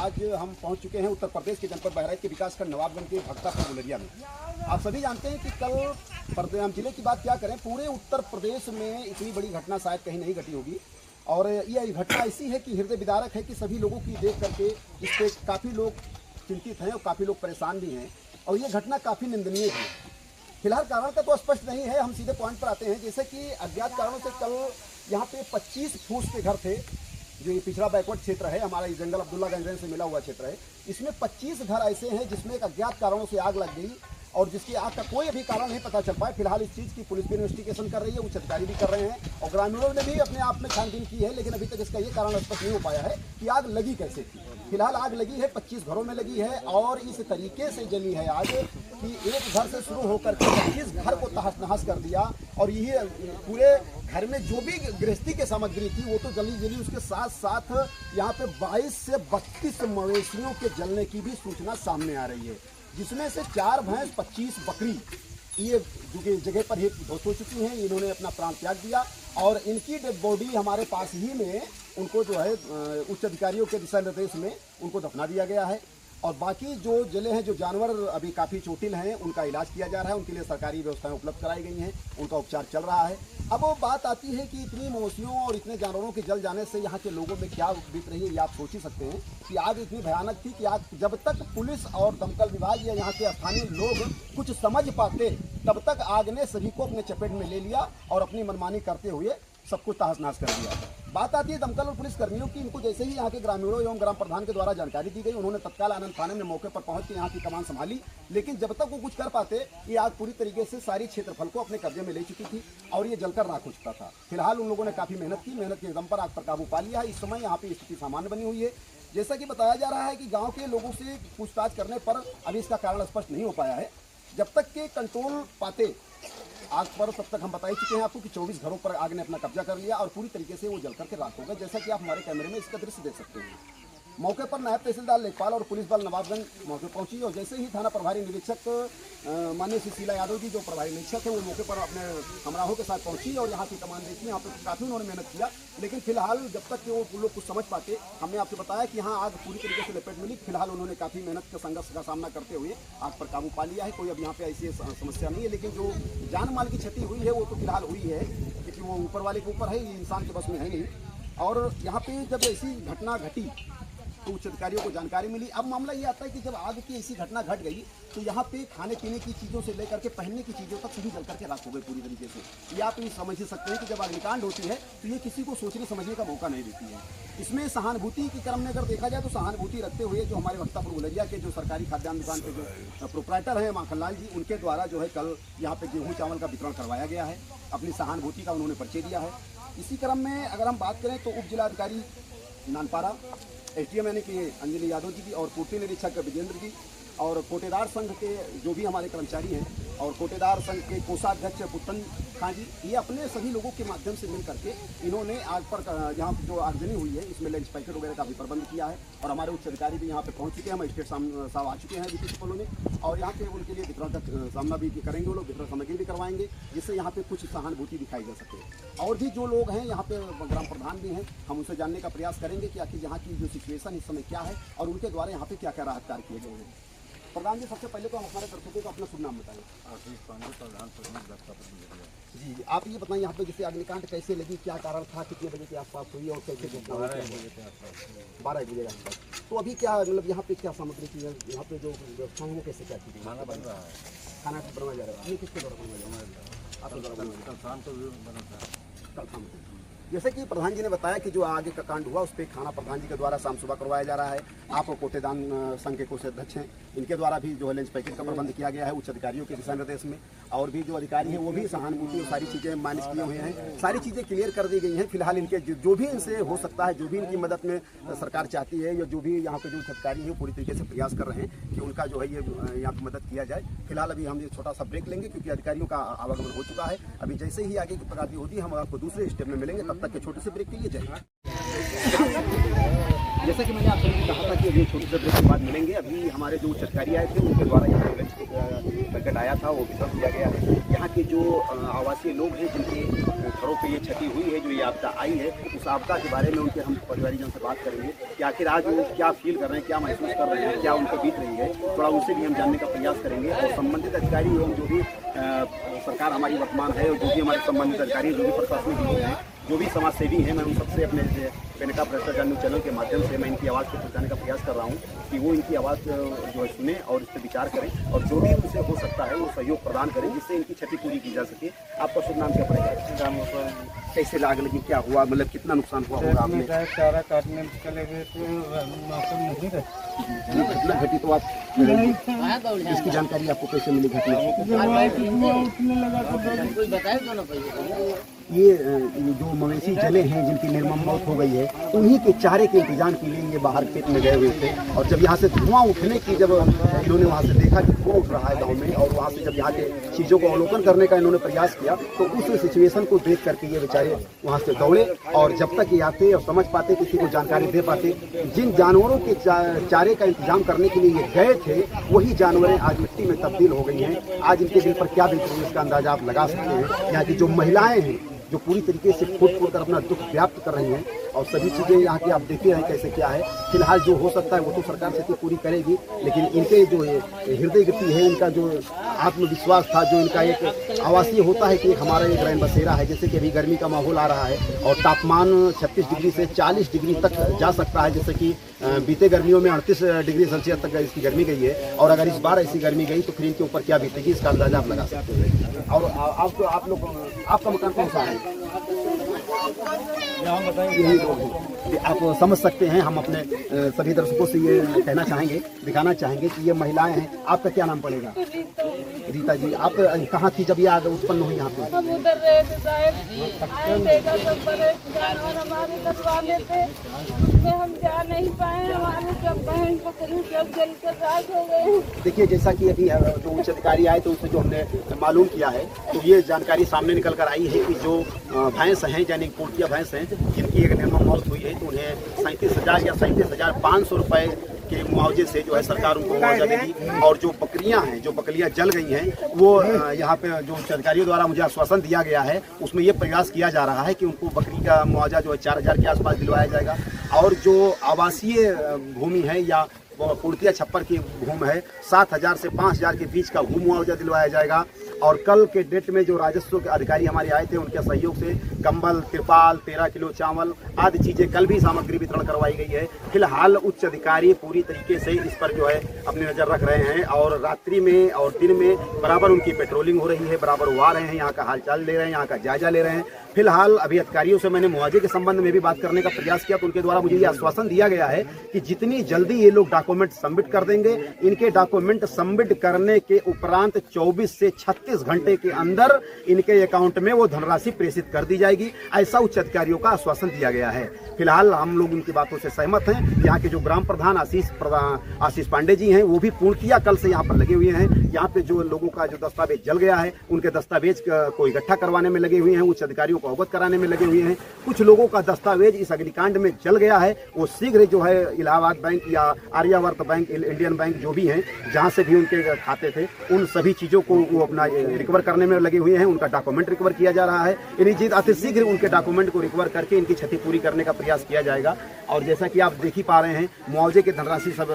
आज हम पहुंच चुके हैं उत्तर प्रदेश के जनपद बहराइच के विकासखंड नवाबगंज के भक्तापुर गुलरिया में। आप सभी जानते हैं कि कल हम जिले की बात क्या करें, पूरे उत्तर प्रदेश में इतनी बड़ी घटना शायद कहीं नहीं घटी होगी। और यह घटना ऐसी है कि हृदय विदारक है कि सभी लोगों की देख करके इस पर काफ़ी लोग चिंतित हैं और काफ़ी लोग परेशान भी हैं। और ये घटना काफ़ी निंदनीय भी है। फिलहाल कारण का तो स्पष्ट नहीं है, हम सीधे पॉइंट पर आते हैं। जैसे कि अज्ञात कारणों से कल यहाँ पे 25 फूस के घर थे, जो ये पिछड़ा बैकवर्ड क्षेत्र है, हमारा ये जंगल अब्दुल्लागंज से मिला हुआ क्षेत्र है। इसमें 25 घर ऐसे हैं जिसमें एक अज्ञात कारणों से आग लग गई और जिसकी आग का कोई अभी कारण नहीं पता चल पाया। फिलहाल इस चीज़ की पुलिस भी इन्वेस्टिगेशन कर रही है, उच्च अधिकारी भी कर रहे हैं और ग्रामीणों ने भी अपने आप में छानबीन की है, लेकिन अभी तक इसका ये कारण स्पष्ट नहीं हो पाया है कि आग लगी कैसे थी। फिलहाल आग लगी है 25 घरों में लगी है और इस तरीके से जली है आग कि एक घर से शुरू होकर के 25 घर को तहस नहस कर दिया। और यही पूरे घर में जो भी गृहस्थी की सामग्री थी वो तो जली। उसके साथ साथ यहाँ पे 22 से 32 मवेशियों के जलने की भी सूचना सामने आ रही है, जिसमें से 4 भैंस 25 बकरी ये जो जगह पर ही ध्वस्त हो चुकी हैं। इन्होंने अपना प्राण त्याग दिया और इनकी डेड बॉडी हमारे पास ही में उनको जो है उच्च अधिकारियों के दिशा निर्देश में उनको दफना दिया गया है। और बाकी जो जले हैं, जो जानवर अभी काफ़ी चोटिल हैं, उनका इलाज किया जा रहा है, उनके लिए सरकारी व्यवस्थाएं उपलब्ध कराई गई हैं, उनका उपचार चल रहा है। अब वो बात आती है कि इतनी मवेशियों और इतने जानवरों के जल जाने से यहाँ के लोगों में क्या बीत रही है, ये आप सोच ही सकते हैं कि आग इतनी भयानक थी कि आग जब तक पुलिस और दमकल विभाग या यहाँ के स्थानीय लोग कुछ समझ पाते तब तक आग ने सभी को अपने चपेट में ले लिया और अपनी मनमानी करते हुए सब कुछ तहस नहस कर दिया। बात आती है दमकल और पुलिस कर्मियों की। इनको जैसे ही यहाँ के ग्रामीणों एवं ग्राम प्रधान के द्वारा जानकारी दी गई, उन्होंने तत्काल आनंद थाने में मौके पर पहुंच के यहाँ की कमान संभाली, लेकिन जब तक वो कुछ कर पाते ये आग पूरी तरीके से सारी क्षेत्रफल को अपने कब्जे में ले चुकी थी और ये जलकर राख हो चुका था। फिलहाल उन लोगों ने काफ़ी मेहनत की, मेहनत के दम पर आग पर काबू पा लिया है। इस समय यहाँ पे स्थिति सामान्य बनी हुई है। जैसा कि बताया जा रहा है कि गाँव के लोगों से पूछताछ करने पर अभी इसका कारण स्पष्ट नहीं हो पाया है। जब तक के कंट्रोल पाते आग पर, तब तक हम बता ही चुके हैं आपको कि 24 घरों पर आग ने अपना कब्जा कर लिया और पूरी तरीके से वो जलकर के राख हो गए। जैसा कि आप हमारे कैमरे में इसका दृश्य देख सकते हैं। मौके पर नायब तहसीलदार लेखपाल और पुलिस बल नवाबगंज मौके पहुंची और जैसे ही थाना प्रभारी निरीक्षक माननीय सुशीला यादव जी, जो प्रभारी निरीक्षक है, वो मौके पर अपने हमराहों के साथ पहुंची और यहाँ की कमान देखी। यहाँ पर काफ़ी उन्होंने मेहनत किया, लेकिन फिलहाल जब तक कि वो लोग कुछ समझ पाते, हमने आपसे बताया कि यहाँ आग पूरी तरीके से लपेट मिली। फिलहाल उन्होंने काफ़ी मेहनत के संघर्ष का सामना करते हुए आग पर काबू पा लिया है। कोई अब यहाँ पे ऐसी समस्या नहीं है, लेकिन जो जान माल की क्षति हुई है वो तो फिलहाल हुई है, क्योंकि वो ऊपर वाले के ऊपर है, ये इंसान के बस में है नहीं। और यहाँ पे जब ऐसी घटना घटी तो उच्च अधिकारियों को जानकारी मिली। अब मामला ये आता है कि जब आग की ऐसी घटना घट गई तो यहाँ पे खाने पीने की चीज़ों से लेकर के पहनने की चीज़ों तक सभी जल करके राख हो गए पूरी तरीके से। ये आप ये समझ ही सकते हैं कि जब अग्निकांड होती है तो ये किसी को सोचने समझने का मौका नहीं देती है। इसमें सहानुभूति के क्रम में अगर देखा जाए तो सहानुभूति रखते हुए जो हमारे भक्तापुर गुलरिया के जो सरकारी खाद्यान्न दुकान के जो प्रोपराइटर हैं माखनलाल जी, उनके द्वारा जो है कल यहाँ पे गेहूँ चावल का वितरण करवाया गया है। अपनी सहानुभूति का उन्होंने परिचय दिया है। इसी क्रम में अगर हम बात करें तो उप जिलाधिकारी नानपारा, SDM यानी कि अंजलि यादव जी की और पूर्ति निरीक्षक विजेंद्र जी और कोटेदार संघ के जो भी हमारे कर्मचारी हैं और कोटेदार संघ के कोषाध्यक्ष पुतन खां जी, ये अपने सभी लोगों के माध्यम से मिल करके इन्होंने आग पर यहाँ जो आगजनी हुई है इसमें लंच पैकेट वगैरह का भी प्रबंध किया है। और हमारे उच्च अधिकारी भी यहाँ पे पहुँच चुके हैं, मजिस्ट्रेट साहब आ चुके हैं बीपीसी कॉलोनी और यहाँ पे उनके लिए वितरण का सामना भी करेंगे, वो लोग वितरण सामग्री भी करवाएंगे, जिससे यहाँ पे कुछ सहानुभूति दिखाई जा सके। और भी जो लोग हैं यहाँ पे ग्राम प्रधान भी हैं, हम उनसे जानने का प्रयास करेंगे कि आखिर यहाँ की जो सिचुएशन इस समय क्या है और उनके द्वारा यहाँ पे क्या क्या राहत कार्य किए गए हैं। प्रधान जी, सबसे पहले तो हम हमारे दर्शकों को अपना शुभ नाम बताएं। आशीष पांडे, प्रधान जी, आप ये बताएं यहाँ पे जैसे अग्निकांड कैसे लगी, क्या कारण था, कितने बजे के आसपास हुई और कैसे 12 बजे आसपास। तो अभी क्या मतलब यहाँ पे क्या सामग्री की है, यहाँ पे जो व्यवस्था है वो कैसे क्या की? खाना बन रहा है, खाना बनवाया जा रहा है। ये किसके द्वारा बनवाया जा रहा है? आपके द्वारा बनवाया? कल शाम को भी बना था। कल शाम को। जैसे कि प्रधान जी ने बताया कि जो आगे का कांड हुआ उस पर खाना प्रधान जी के द्वारा शाम सुबह करवाया जा रहा है। आप कोटेदान संघ के कोषाध्यक्ष हैं, इनके द्वारा भी जो है लंच पैकेट का प्रबंध किया गया है उच्च अधिकारियों के दिशा निर्देश में। और भी जो अधिकारी हैं वो भी सहानुभूति और सारी चीज़ें माइनस किए हुए हैं, सारी चीज़ें क्लियर कर दी गई हैं। फिलहाल इनके जो भी इनसे हो सकता है, जो भी इनकी मदद में सरकार चाहती है या जो भी यहाँ पे जो उच्च अधिकारी हैं पूरी तरीके से प्रयास कर रहे हैं कि उनका जो है ये यहाँ पर मदद किया जाए। फिलहाल अभी हम ये छोटा सा ब्रेक लेंगे क्योंकि अधिकारियों का आवागमन हो चुका है। अभी जैसे ही आगे की प्रगति होती है हम आपको दूसरे स्टेप में मिलेंगे, तब तक के छोटे से ब्रेक के लिए जय। जैसा कि मैंने आप सभी को कहा था कि अभी छोटे से ब्रेक के बाद मिलेंगे। अभी हमारे जो उच्च अधिकारी आए थे उनके द्वारा यहाँ पे लंच पैकेट आया था, वो वितरण किया गया है। यहाँ के जो आवासीय लोग हैं जिनके घरों पे ये क्षति हुई है, जो ये आपदा आई है, उस आपदा के बारे में उनके हम परिवारजन से बात करेंगे कि आखिर आज वो क्या फील कर रहे हैं, क्या महसूस कर रहे हैं, क्या उनको बीत रही है, थोड़ा उनसे भी हम जानने का प्रयास करेंगे। और संबंधित अधिकारी एवं जो भी सरकार हमारी वर्तमान है और जो भी हमारे संबंधित अधिकारी जो भी प्रशासनिक लोग हैं, जो भी समाज सेवी हैं, मैं उन सबसे अपने बेनकाब भ्रष्टाचार न्यूज़ चैनल के माध्यम से मैं इनकी आवाज़ को पहुँचाने का प्रयास कर रहा हूँ कि वो इनकी आवाज़ जो है सुने और इस पर विचार करें और जो भी उनसे हो सकता है वो सहयोग प्रदान करें जिससे इनकी क्षति पूरी की जा सके। आपका शुभ नाम क्या पड़ेगा? कैसे आग लगी, क्या हुआ, मतलब कितना नुकसान हुआ होगा आपने? चारा काटने चले गए तो मौसम नहीं रहे। घटना घटी तो आप इसकी जानकारी आपको कैसे मिली? घटना ये जो मवेशी जले हैं जिनकी निर्मम मौत हो गई है, उन्हीं के चारे के इंतजाम के लिए ये बाहर खेत में गए हुए थे और जब यहाँ से धुआं उठने की जब इन्होंने वहाँ से देखा कि धुआं उठ रहा है गाँव में और वहाँ से जब यहाँ के चीज़ों को अवलोकन करने का इन्होंने प्रयास किया तो उस सिचुएशन को देख करके ये बेचारे वहाँ से दौड़े और जब तक ये आते और समझ पाते, किसी को जानकारी दे पाते, जिन जानवरों के चारे का इंतजाम करने के लिए ये गए थे वही जानवरें आज मिट्टी में तब्दील हो गई हैं। आज इनके दिल पर क्या बीत रही है इसका अंदाजा आप लगा सकते हैं। यहाँ की जो महिलाएं हैं जो पूरी तरीके से फूट कर अपना दुख व्याप्त कर रही हैं और सभी चीज़ें यहाँ की आप देखते हैं कैसे क्या है। फिलहाल जो हो सकता है वो तो सरकार से तो पूरी करेगी, लेकिन इनके जो हृदय गति है, इनका जो आत्मविश्वास था, जो इनका एक आवासीय होता है कि एक हमारा एक रैन बसेरा है। जैसे कि अभी गर्मी का माहौल आ रहा है और तापमान 36 डिग्री से 40 डिग्री तक जा सकता है, जैसे कि बीते गर्मियों में 38 डिग्री सेल्सियस तक इसकी गर्मी गई है और अगर इस बार ऐसी गर्मी गई तो फिर इनके ऊपर क्या बीतेगी इसका अंदाजा आप लगा सकते हैं। और आप लोग आपका मकान कौन सा है? यही लोग हैं, आप समझ सकते हैं। हम अपने सभी दर्शकों से ये कहना चाहेंगे, दिखाना चाहेंगे कि ये महिलाएं हैं। आपका क्या नाम पड़ेगा? रीता जी, आप कहाँ थी जब ये आग उत्पन्न हुई यहाँ पे? हम उधर रहे थे साहब, देखा सब बड़े जानवर हमारे कटवाने थे, उसमें हम जा नहीं पाए। हमारे सब बहन पकड़ी सब जलकर राख हो गए। देखिए, जैसा कि अभी जो उच्च अधिकारी आए तो उससे जो हमने मालूम किया है तो ये जानकारी सामने निकल कर आई है कि जो भैंस हैं यानी पोठिया भैंस हैं जिनकी एक निर्मम मौत हुई है तो उन्हें 37,000 या 37,500 रुपये के मुआवजे से जो है सरकार उनको मुआवजा देगी। और जो बकरियां हैं, जो बकरियां जल गई हैं, वो यहाँ पे जो उच्च अधिकारियों द्वारा मुझे आश्वासन दिया गया है उसमें ये प्रयास किया जा रहा है कि उनको बकरी का मुआवजा जो है 4,000 के आसपास दिलवाया जाएगा। और जो आवासीय भूमि है या पूर्तिया छप्पर की भूमि है 7,000 से 5,000 के बीच का भू मुआवजा दिलवाया जाएगा। और कल के डेट में जो राजस्व के अधिकारी हमारे आए थे उनके सहयोग से कंबल, तिरपाल, 13 किलो चावल आदि चीजें कल भी सामग्री वितरण करवाई गई है। फिलहाल उच्च अधिकारी पूरी तरीके से इस पर जो है अपनी नजर रख रहे हैं और रात्रि में और दिन में बराबर उनकी पेट्रोलिंग हो रही है, बराबर वो आ रहे हैं, यहाँ का हालचाल ले रहे हैं, यहाँ का जायजा ले रहे हैं। फिलहाल अभी अधिकारियों से मैंने मुआवजे के संबंध में भी बात करने का प्रयास किया तो उनके द्वारा मुझे ये आश्वासन दिया गया है कि जितनी जल्दी ये लोग डॉक्यूमेंट सबमिट कर देंगे, इनके डॉक्यूमेंट सबमिट करने के उपरांत 24 से 36 घंटे के अंदर इनके अकाउंट में वो धनराशि प्रेषित कर दी जाएगी, ऐसा उच्च अधिकारियों का आश्वासन दिया गया है। फिलहाल हम लोग उनकी बातों से सहमत हैं। यहाँ के जो ग्राम प्रधान आशीष पांडे जी हैं वो भी पूर्णतः कल से यहाँ पर लगे हुए हैं। यहाँ पे जो लोगों का जो दस्तावेज जल गया है उनके दस्तावेज को इकट्ठा करवाने में लगे हुए हैं, उच्च अधिकारियों को अवगत कराने में लगे हुए हैं। कुछ लोगों का दस्तावेज इस अग्निकांड में जल गया है, वो शीघ्र जो है इलाहाबाद बैंक या आर्यावर्त बैंक, इंडियन बैंक जो भी हैं जहाँ से भी उनके खाते थे उन सभी चीज़ों को वो अपना रिकवर करने में लगे हुए हैं। उनका डॉक्यूमेंट रिकवर किया जा रहा है। इन्हीं अति शीघ्र उनके डॉक्यूमेंट को रिकवर करके इनकी क्षति पूरी करने का प्रयास किया जाएगा। और जैसा कि आप देख ही पा रहे हैं मुआवजे की धनराशि सब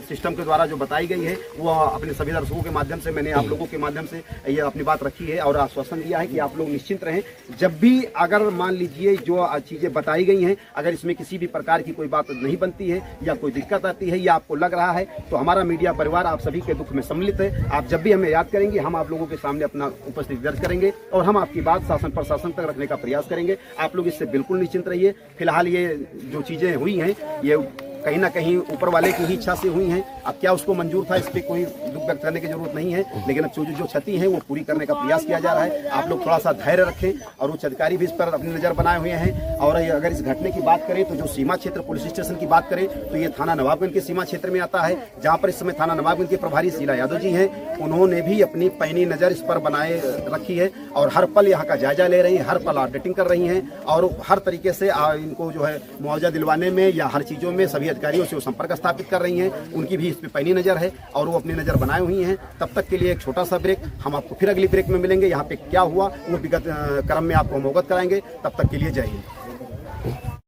सिस्टम के द्वारा जो बताई गई है वो अपने सभी दर्शकों के माध्यम से मैंने आप लोगों के माध्यम से ये अपनी बात रखी है और आश्वासन दिया है कि आप लोग निश्चिंत रहें। जब भी अगर मान लीजिए जो चीज़ें बताई गई हैं अगर इसमें किसी भी प्रकार की कोई बात नहीं बनती है या कोई दिक्कत आती है या आपको लग रहा है तो हमारा मीडिया परिवार आप सभी के दुख में सम्मिलित है। आप जब भी हमें याद करेंगे हम आप लोगों के सामने अपना उपस्थिति दर्ज करेंगे और हम आपकी बात शासन प्रशासन तक रखने का प्रयास करेंगे। आप लोग इससे बिल्कुल निश्चिंत रहिए। फिलहाल ये जो चीज़ें हुई हैं ये कहीं ना कहीं ऊपर वाले की ही इच्छा से हुई हैं। अब क्या उसको मंजूर था, इस पर कोई दुख व्यक्त करने की जरूरत नहीं है, लेकिन अब जो क्षति है वो पूरी करने का प्रयास किया जा रहा है। आप लोग थोड़ा सा धैर्य रखें और उच्च अधिकारी भी इस पर अपनी नज़र बनाए हुए हैं। और अगर इस घटने की बात करें तो जो सीमा क्षेत्र पुलिस स्टेशन की बात करें तो ये थाना नवाबगंज के सीमा क्षेत्र में आता है, जहाँ पर इस समय थाना नवाबगंज के प्रभारी शीला यादव जी हैं। उन्होंने भी अपनी पैनी नज़र इस पर बनाए रखी है और हर पल यहाँ का जायजा ले रही हैं, हर पल ऑडिटिंग कर रही हैं और हर तरीके से इनको जो है मुआवजा दिलवाने में या हर चीज़ों में सभी अधिकारियों से वो संपर्क स्थापित कर रही हैं। उनकी भी इस पर पैनी नज़र है और वो अपनी नज़र बनाए हुई हैं। तब तक के लिए एक छोटा सा ब्रेक, हम आपको फिर अगली ब्रेक में मिलेंगे। यहाँ पे क्या हुआ वो विगत क्रम में आपको हम अवगत कराएंगे। तब तक के लिए जय हिंद।